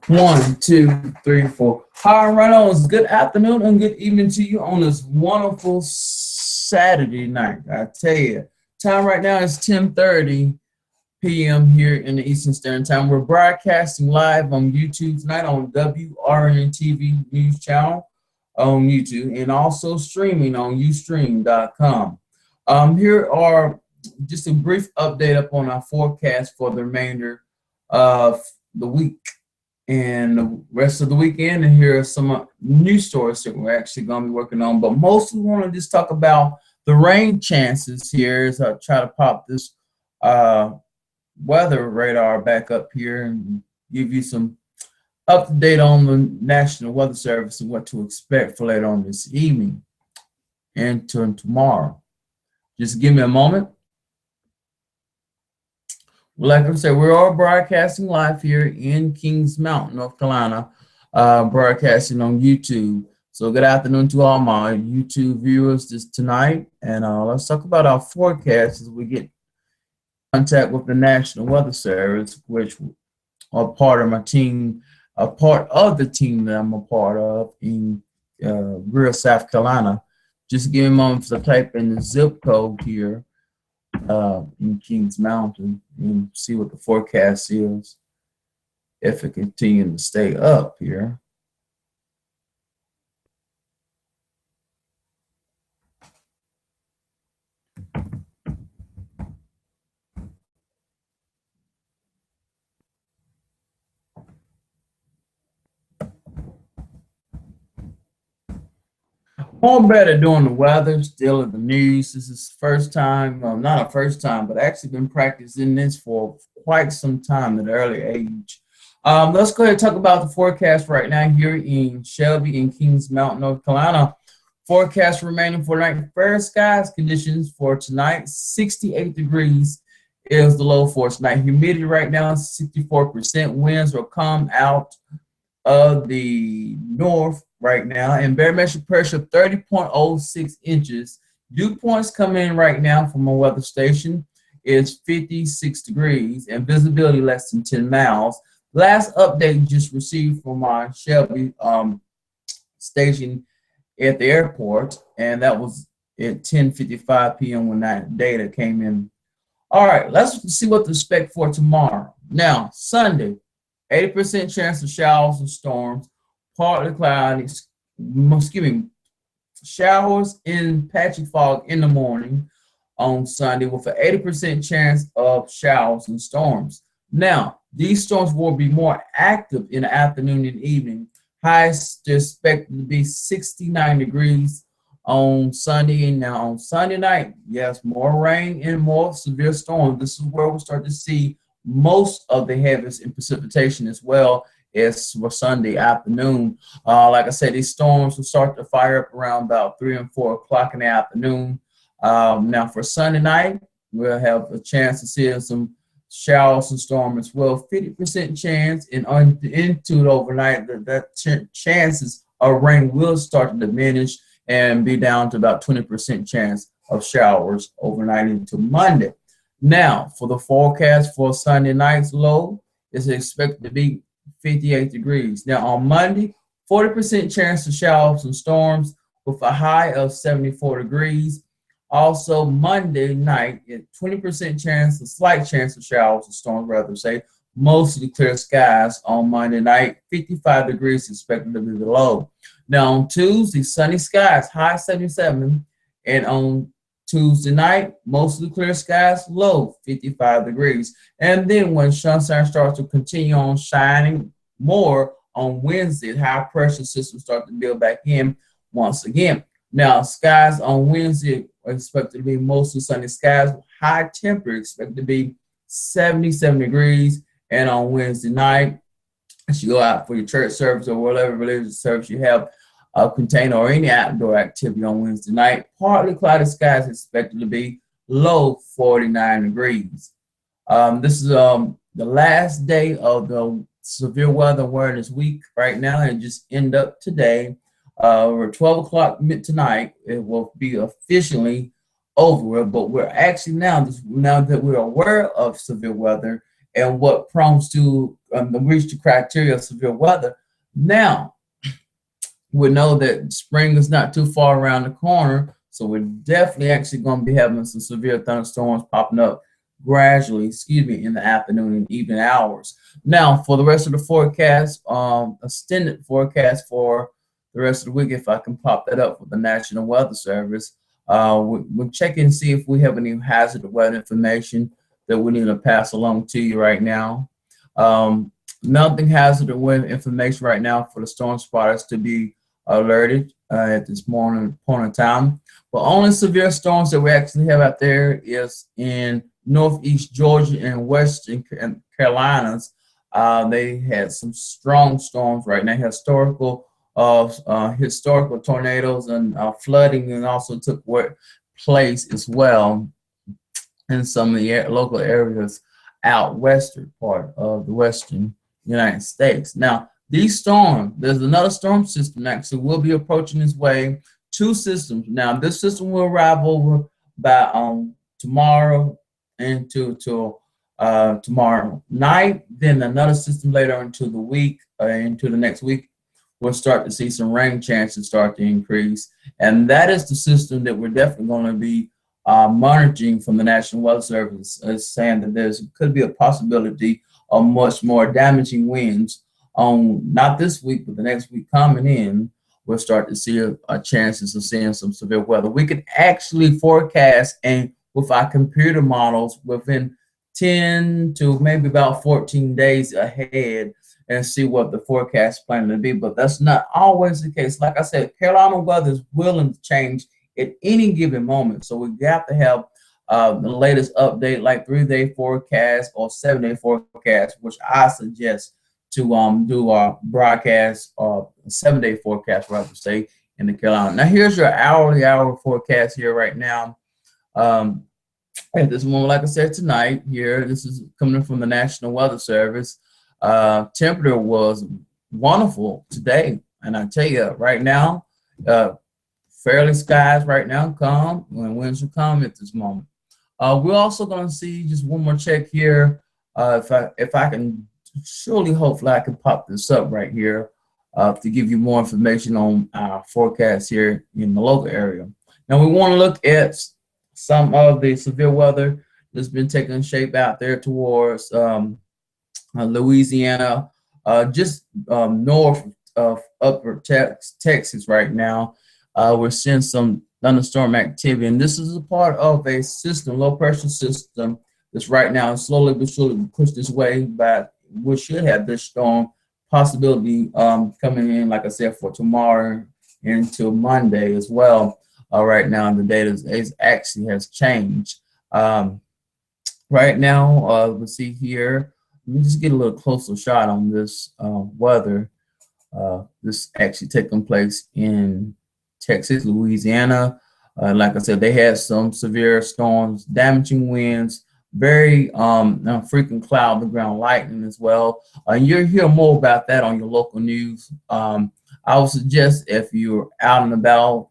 One, two, three, four. Hi, Reynolds. Good afternoon and good evening to you on this wonderful Saturday night. I tell you, time right now is 10:30 p.m. here in the Eastern Standard Time. We're broadcasting live on YouTube tonight on Wron-Tv News Channel on YouTube and also streaming on Ustream.com. Here are just a brief update up on our forecast for the remainder of the week and the rest of the weekend, and here are some new stories that we're actually going to be working on. But mostly we want to just talk about the rain chances here as I try to pop this weather radar back up here and give you some up to date on the National Weather Service and what to expect for later on this evening and tomorrow. Just give me a moment. Well, like I said, we're all broadcasting live here in Kings Mountain, North Carolina, broadcasting on YouTube. So good afternoon to all my YouTube viewers this tonight. And let's talk about our forecast as we get in contact with the National Weather Service, which are part of my team, a part of the team that I'm a part of in Greer, South Carolina. Just give me a moment to type in the zip code here in Kings Mountain and see what the forecast is if it continues to stay up here. More better doing the weather, still in the news. This is first time, not a first time, but actually been practicing this for quite some time at an early age. Let's go ahead and talk about the forecast right now here in Shelby in Kings Mountain, North Carolina. Forecast remaining for night. Fair skies conditions for tonight. 68 degrees is the low for tonight. Humidity right now is 64%. Winds will come out of the north right now, and barometric pressure 30.06 inches. Dew points coming in right now from a weather station is 56 degrees and visibility less than 10 miles. Last update just received from my Shelby station at the airport, and that was at 10:55 p.m. when that data came in. All right, let's see what to expect for tomorrow. Now, Sunday, 80% chance of showers and storms, partly cloudy, showers and patchy fog in the morning on Sunday with an 80% chance of showers and storms. Now, these storms will be more active in the afternoon and evening. Highs expected to be 69 degrees on Sunday. And now on Sunday night, yes, more rain and more severe storms. This is where we'll start to see most of the heaviest in precipitation as well as for Sunday afternoon. Like I said, these storms will start to fire up around about 3 and 4 o'clock in the afternoon. Now for Sunday night, we'll have a chance to see some showers and storms as well. 50% chance, and into it overnight, that chances of rain will start to diminish and be down to about 20% chance of showers overnight into Monday. Now, for the forecast for Sunday night's low, is expected to be 58 degrees. Now, on Monday, 40% chance of showers and storms with a high of 74 degrees. Also, Monday night, 20% chance, a slight chance of showers and storms, rather say, mostly clear skies on Monday night. 55 degrees expected to be the low. Now, on Tuesday, sunny skies, high 77, and on Tuesday night, mostly clear skies, low 55 degrees. And then when sunshine starts to continue on shining more on Wednesday, high pressure systems start to build back in once again. Now, skies on Wednesday are expected to be mostly sunny skies. High temperature expected to be 77 degrees. And on Wednesday night, as you go out for your church service or whatever religious service you have, container or any outdoor activity on Wednesday night, partly cloudy skies expected to be low 49 degrees. This is the last day of the severe weather awareness week right now, and just end up today. Over 12 o'clock tonight, it will be officially over. But we're actually now that we're aware of severe weather and what prompts to reach the criteria of severe weather. Now, we know that spring is not too far around the corner, so we're definitely actually going to be having some severe thunderstorms popping up gradually, in the afternoon and evening hours. Now, for the rest of the forecast, extended forecast for the rest of the week, if I can pop that up with the National Weather Service, we'll check and see if we have any hazard weather information that we need to pass along to you right now. Nothing hazard weather information right now for the storm spotters to be alerted at this point in time. But only severe storms that we actually have out there is in northeast Georgia and western Carolinas. They had some strong storms right now, historical tornadoes and flooding, and also took place as well in some of the local areas out western part of the western United States. Now, these storms, there's another storm system actually will be approaching this way. Two systems. Now, this system will arrive over by tomorrow into tomorrow night. Then another system later into the week, into the next week, we'll start to see some rain chances start to increase. And that is the system that we're definitely going to be monitoring from the National Weather Service, saying that there could be a possibility of much more damaging winds on not this week, but the next week coming in. We'll start to see a chances of seeing some severe weather. We could actually forecast and with our computer models within 10 to maybe about 14 days ahead and see what the forecast plan to be. But that's not always the case. Like I said, Carolina weather is willing to change at any given moment. So we got to have the latest update, like 3-day forecast or 7-day forecast, which I suggest to do our broadcast 7-day forecast, rather say, in the Carolina. Now, here's your hour forecast here right now. At this moment, like I said, tonight here, this is coming from the National Weather Service. Temperature was wonderful today, and I tell you right now, fairly skies right now calm, and winds are calm at this moment. We're also going to see just one more check here. If I can, hopefully I can pop this up right here to give you more information on our forecast here in the local area. Now we want to look at some of the severe weather that's been taking shape out there towards Louisiana, just north of upper Texas right now. We're seeing some thunderstorm activity, and this is a part of a system, low pressure system, that's right now slowly but surely pushed this way, but we should have this storm possibility coming in, like I said, for tomorrow into Monday as well. Right now, the data actually has changed. Right now, let's see here. Let me just get a little closer shot on this weather. This actually taking place in Texas, Louisiana. Like I said, they had some severe storms, damaging winds, very frequent cloud to ground lightning as well. You'll hear more about that on your local news. I would suggest if you're out and about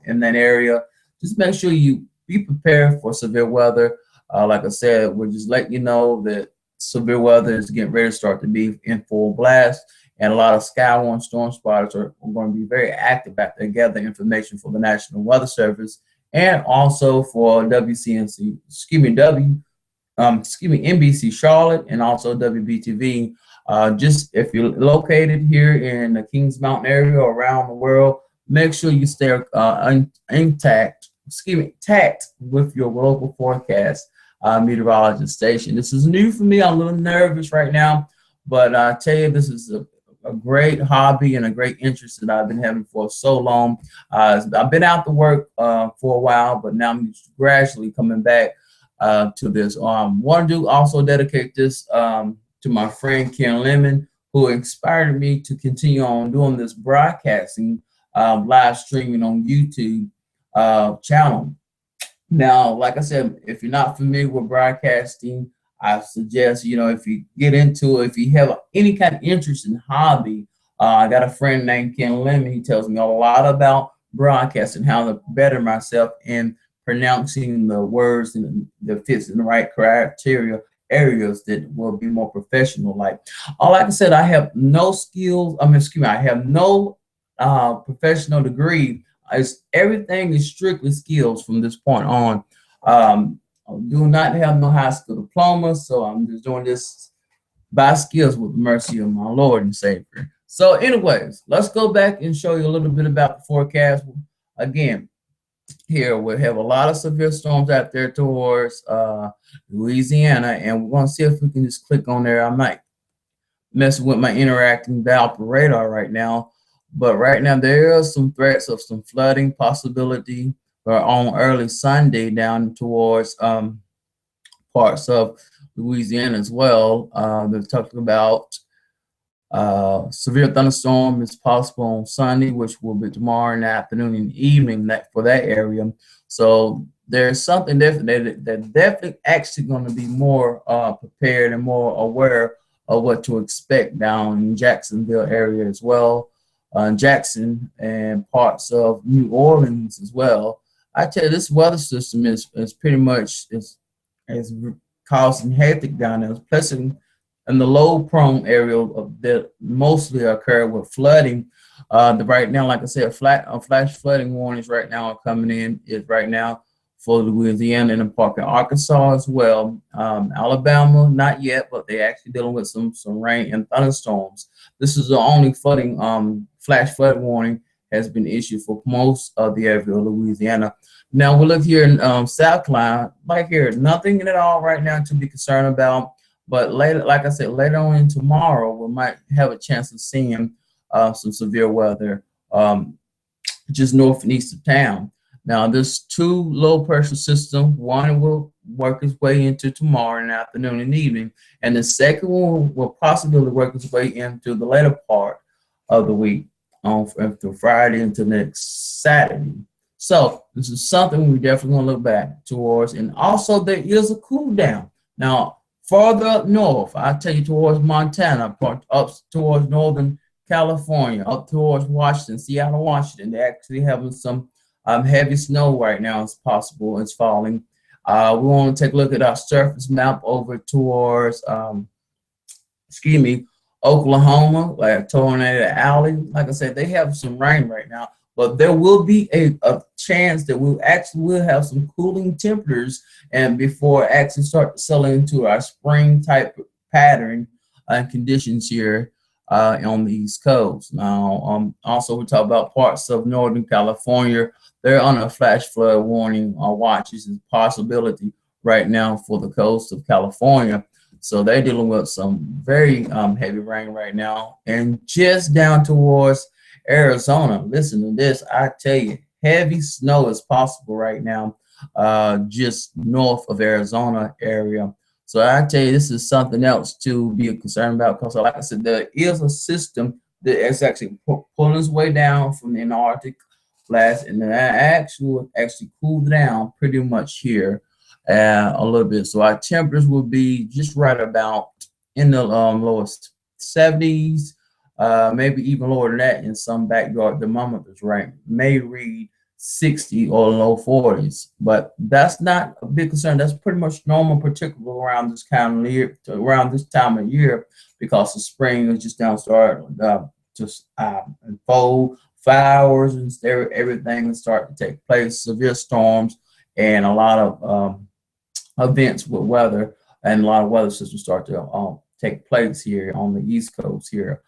in that area, just make sure you be prepared for severe weather. Like I said, we're just letting you know that severe weather is getting ready to start to be in full blast, and a lot of Skywarn storm spotters are going to be very active out there gathering information for the National Weather Service and also for NBC Charlotte and also WBTV. Just if you're located here in the Kings Mountain area or around the world, make sure you stay tact with your local forecast meteorologist station. This is new for me. I'm a little nervous right now, but I tell you, this is a great hobby and a great interest that I've been having for so long. I've been out to work for a while, but now I'm gradually coming back to this. Want to also dedicate this to my friend Ken Lemon, who inspired me to continue on doing this broadcasting, live streaming on YouTube channel. Now, like I said, if you're not familiar with broadcasting, I suggest, if you get into it, if you have any kind of interest in hobby, I got a friend named Ken Lemon. He tells me a lot about broadcasting, how to better myself in pronouncing the words and that fits in the right criteria areas that will be more professional. Like I said, I have no skills. I mean, excuse me, I have no professional degree. Everything is strictly skills from this point on. I do not have no high school diploma, so I'm just doing this by skills with the mercy of my Lord and Savior. So, anyways, let's go back and show you a little bit about the forecast. Again, here we have a lot of severe storms out there towards Louisiana, and we're going to see if we can just click on there. I might mess with my interacting Valper radar right now, but right now there are some threats of some flooding possibility on early Sunday down towards parts of Louisiana as well. They're talking about severe thunderstorm is possible on Sunday, which will be tomorrow in the afternoon and evening for that area. So there's something definitely that definitely actually going to be more prepared and more aware of what to expect down in Jacksonville area as well, Jackson and parts of New Orleans as well. I tell you, this weather system is pretty much is causing havoc down there, especially in the low-prone area that mostly occur with flooding. Right now, like I said, flash flooding warnings right now are coming in. Is right now for Louisiana and in part of Arkansas as well. Alabama, not yet, but they're actually dealing with some rain and thunderstorms. This is the only flooding flash flood warning has been issued for most of the area of Louisiana. Now we look here in South Carolina, like here, nothing at all right now to be concerned about. But later, like I said, later on in tomorrow, we might have a chance of seeing some severe weather just north and east of town. Now, there's two low pressure systems. One will work its way into tomorrow in the afternoon and evening, and the second one will possibly work its way into the later part of the week on through Friday into next Saturday. So this is something we definitely want to look back towards. And also there is a cool down. Now, farther up north, I tell you towards Montana, up towards Northern California, up towards Washington, Seattle, Washington, they're actually having some heavy snow right now. It's possible it's falling. We want to take a look at our surface map over towards, Oklahoma, like Tornado Alley. Like I said, they have some rain right now, but there will be a chance that we actually will have some cooling temperatures and before actually start settling into our spring type pattern and conditions here on the East Coast. Now, also we talk about parts of Northern California. They're on a flash flood warning or watch. This is a possibility right now for the coast of California. So they're dealing with some very heavy rain right now. And just down towards Arizona, listen to this. I tell you, heavy snow is possible right now, just north of Arizona area. So I tell you, this is something else to be concerned about because, like I said, there is a system that is actually pulling its way down from the Antarctic blast, and that actually cooled down pretty much here a little bit. So our temperatures will be just right about in the lowest 70s, maybe even lower than that in some backyard thermometers, right? May read 60 or low 40s, but that's not a big concern. That's pretty much normal, particularly around this kind of year, around this time of year, because the spring is just now starting just unfold, flowers and everything is starting to take place. Severe storms and a lot of events with weather and a lot of weather systems start to take place here on the East Coast here.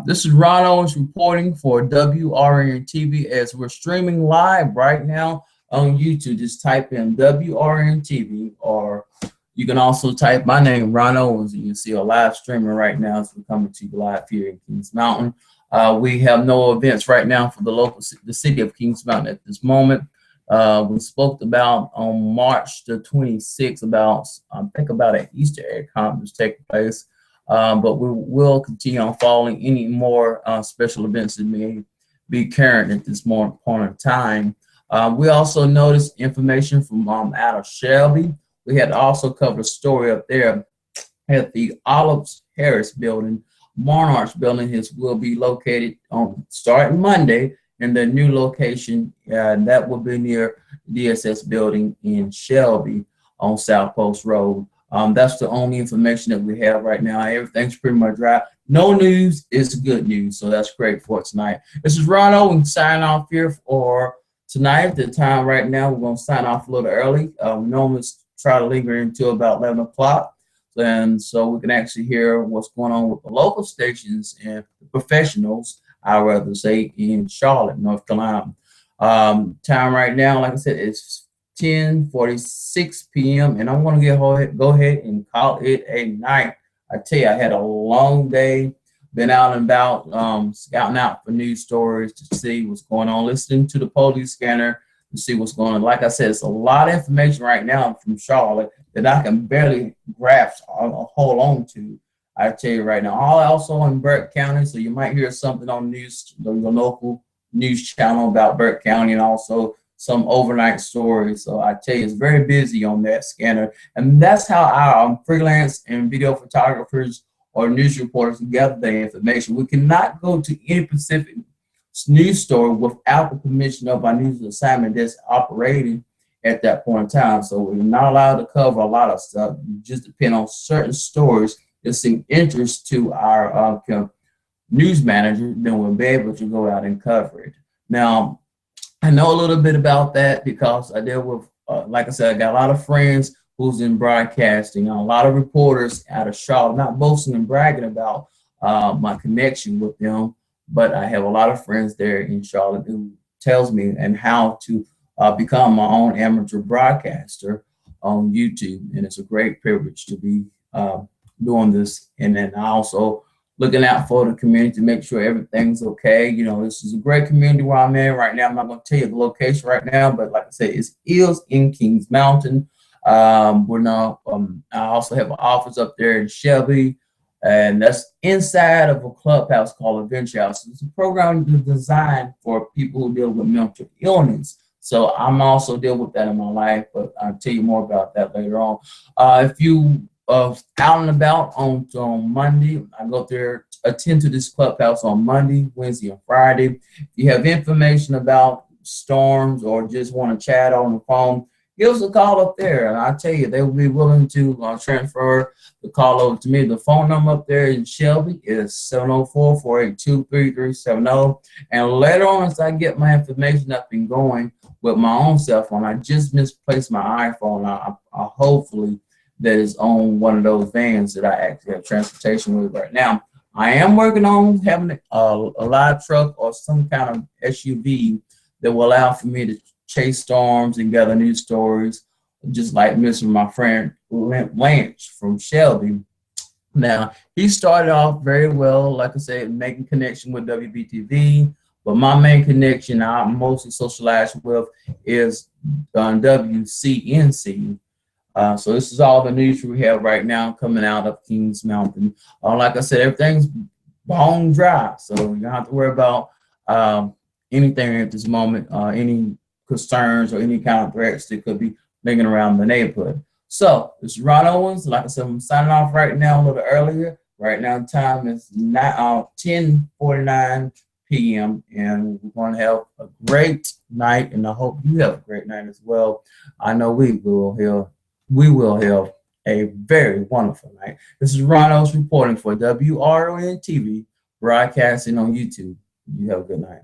This is Ron Owens reporting for Wron-Tv as we're streaming live right now on YouTube. Just type in Wron-Tv, or you can also type my name, Ron Owens, and you see a live streaming right now as we're coming to you live here in Kings Mountain. We have no events right now for the city of Kings Mountain at this moment. We spoke about on March the 26th about, I think about an Easter egg conference taking place, but we will continue on following any more special events that may be current at this point of time. We also noticed information from out of Shelby. We had also covered a story up there at the Olives Harris building. Monarchs building will be located on starting Monday in the new location that will be near DSS building in Shelby on South Post Road. That's the only information that we have right now. Everything's pretty much dry. No news is good news, so that's great for tonight. This is Ron and sign off here for tonight. The time right now, we're going to sign off a little early. We normally try to linger until about 11 o'clock, and so we can actually hear what's going on with the local stations and the professionals, I'd rather say, in Charlotte, North Carolina. Time right now, like I said, it's 10:46 p.m. and I'm going to go ahead and call it a night. I tell you, I had a long day, been out and about, scouting out for news stories to see what's going on, listening to the police scanner to see what's going on. Like I said, it's a lot of information right now from Charlotte that I can barely grasp or hold on to. I tell you right now, all also in Burke County, so you might hear something on news, the local news channel about Burke County, and also some overnight stories. So I tell you, it's very busy on that scanner. And that's how our freelance and video photographers or news reporters gather the information. We cannot go to any specific news story without the permission of our news assignment that's operating at that point in time. So we're not allowed to cover a lot of stuff. You just depend on certain stories that seem interest to our news manager, then we'll be able to go out and cover it. Now, I know a little bit about that because I deal with, like I said, I got a lot of friends who's in broadcasting, a lot of reporters out of Charlotte, not boasting and bragging about my connection with them, but I have a lot of friends there in Charlotte who tells me and how to become my own amateur broadcaster on YouTube. And it's a great privilege to be doing this. And then I also looking out for the community to make sure everything's okay. You know, this is a great community where I'm in right now. I'm not going to tell you the location right now, but like I said, it is in Kings Mountain. We're now, I also have an office up there in Shelby, and that's inside of a clubhouse called Adventure House. It's a program designed for people who deal with mental illness. So I'm also dealing with that in my life, but I'll tell you more about that later on. If you out and about on Monday, I go there, attend to this clubhouse on Monday, Wednesday, and Friday. If you have information about storms or just want to chat on the phone, give us a call up there. And I tell you, they will be willing to transfer the call over to me. The phone number up there in Shelby is 704-482-3370. And later on, as I get my information up and going with my own cell phone, I just misplaced my iPhone. I hopefully that is on one of those vans that I actually have transportation with right now. I am working on having a live truck or some kind of SUV that will allow for me to chase storms and gather news stories, just like my friend Lance from Shelby. Now, he started off very well, like I said, making connection with WBTV, but my main connection I mostly socialize with is on WCNC. So this is all the news we have right now coming out of Kings Mountain. Like I said, everything's bone dry, so you don't have to worry about anything at this moment, any concerns or any kind of threats that could be making around the neighborhood. So this is Ron Owens. Like I said, I'm signing off right now a little earlier. Right now the time is 10:49 p.m. and we're going to have a great night, and I hope you have a great night as well. I know we will have a very wonderful night. This is Ron Owens reporting for Wron-TV, broadcasting on YouTube. You have a good night.